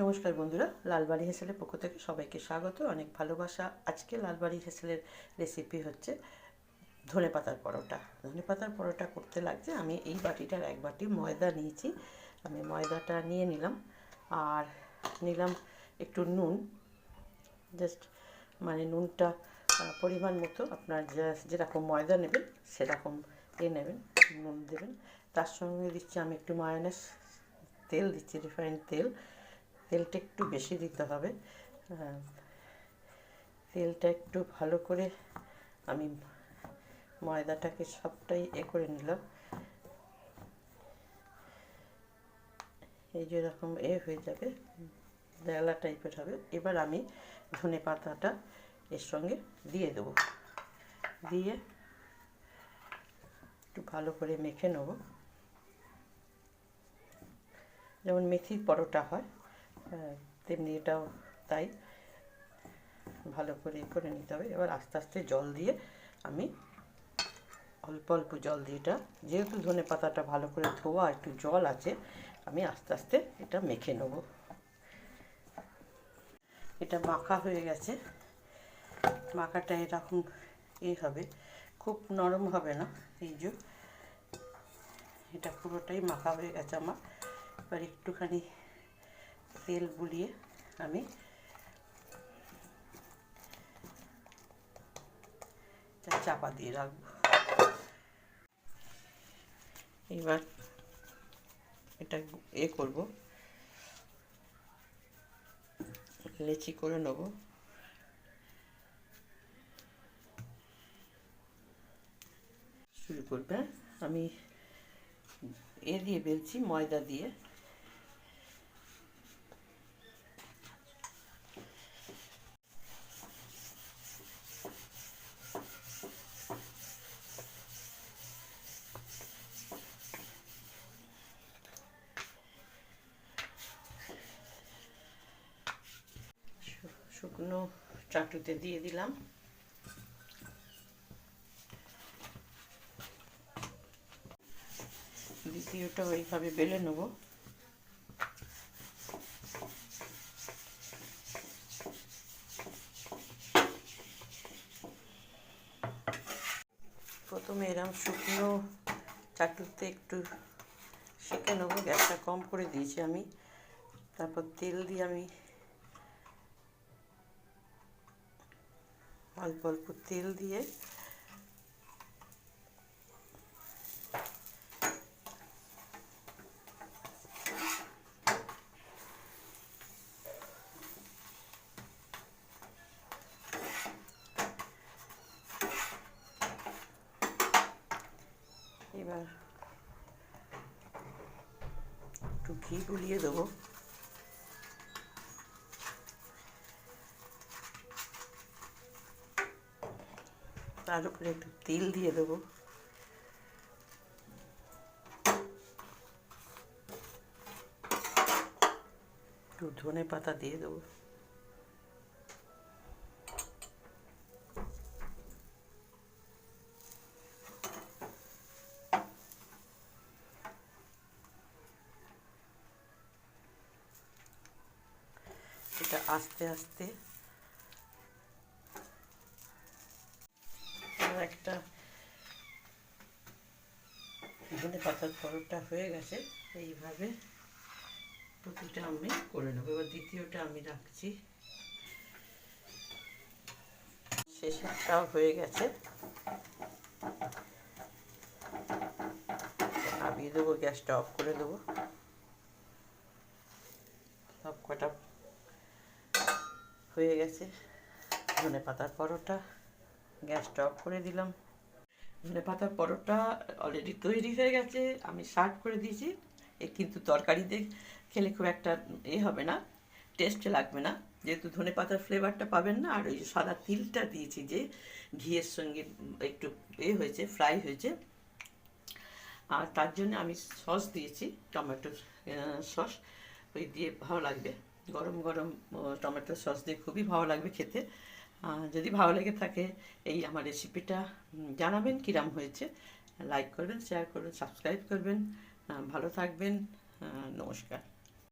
নমস্কার বন্ধুরা, লালবাড়ি হেসেলের পক্ষ থেকে সবাইকে স্বাগত, অনেক ভালোবাসা। আজকে লালবাড়ি হেসেলের রেসিপি হচ্ছে ধনেপাতার পরোটা। ধনেপাতার পরোটা করতে লাগছে আমি এই বাটিটার এক বাটি ময়দা নিয়েছি। আমি ময়দাটা নিয়ে নিলাম আর নিলাম একটু নুন, জাস্ট মানে নুনটা পরিমাণ মতো আপনার যেরকম ময়দা নেবেন সেরকম নেবেন, নুন দেবেন। তার সঙ্গে দিচ্ছি আমি একটু মায়োনেজ তেল দিচ্ছি, রিফাইন্ড তেল। তেলটা একটু বেশি দিতে হবে। তেলটা একটু ভালো করে আমি ময়দাটাকে সবটাই করে নিলাম। এই যেরকম হয়ে যাবে, দেলা টাইপের হবে। এবার আমি ধনে পাতাটা এর সঙ্গে দিয়ে দেবো, দিয়ে একটু ভালো করে মেখে নেব, যেমন মেথির পরোটা হয় তেমনি এটাও তাই। ভালো করে করে নিতে হবে। এবার আস্তে আস্তে জল দিয়ে আমি অল্প অল্প জল দিয়ে, এটা যেহেতু ধনে পাতাটা ভালো করে ধোয়া একটু জল আছে, আমি আস্তে আস্তে এটা মেখে নেব। এটা মাখা হয়ে গেছে। মাখাটা এরকম হবে, খুব নরম হবে না। এই যে এটা পুরোটাই মাখা হয়ে গেছে আমার। এবার একটুখানি তেল বুলিয়ে আমি চাপা দিয়ে রাখবো। এবার এটা করব, লেচি করে নেব। শুরু করবে, আমি দিয়ে বেলছি ময়দা দিয়ে। শুকনো চাটুতে দিয়ে দিলাম। দ্বিতীয়টা ওইভাবে বেলে নেব। প্রথমে এরকম শুকনো চাটুতে একটু সেঁকে নেবো, গ্যাসটা কম করে দিয়েছি আমি। তারপর তেল দিয়ে আমি অল্প অল্প তেল দিয়ে এবার একটু ঘি গুলিয়ে দেবো। তার উপরে একটু তেল দিয়ে দেবো। একটু ধনে পাতা দিয়ে দেবো। এটা আস্তে আস্তে একটা ধনে পাতার পরোটা হয়ে গেছে। এইভাবে প্রতিটা আমি করে নেবো। এবার দ্বিতীয়টা আমি রাখছি, শেষেরটাও হয়ে গেছে। নামিয়ে দেবো, গ্যাসটা অফ করে দেবো। সব কটা হয়ে গেছে ধনে পাতার পরোটা। গ্যাসটা অফ করে দিলাম। ধনে পাতার পরোটা অলরেডি তৈরি হয়ে গেছে, আমি সার্ভ করে দিয়েছি। কিন্তু তরকারি দিয়ে খেলে খুব একটা হবে না, টেস্ট লাগবে না, যেহেতু ধনে পাতার ফ্লেভারটা পাবেন না। আর ওই সাদা তিলটা দিয়েছি যে ঘিয়ের সঙ্গে একটু হয়েছে, ফ্রাই হয়েছে। আর তার জন্য আমি সস দিয়েছি, টমেটো সস। ওই দিয়ে ভালো লাগবে, গরম গরম টমেটো সস দিয়ে খুবই ভালো লাগবে খেতে। যদি ভালো লেগে থাকে এই আমার রেসিপিটা জানাবেন কিরম হয়েছে। লাইক করবেন, শেয়ার করবেন, সাবস্ক্রাইব করবেন। ভালো থাকবেন। নমস্কার।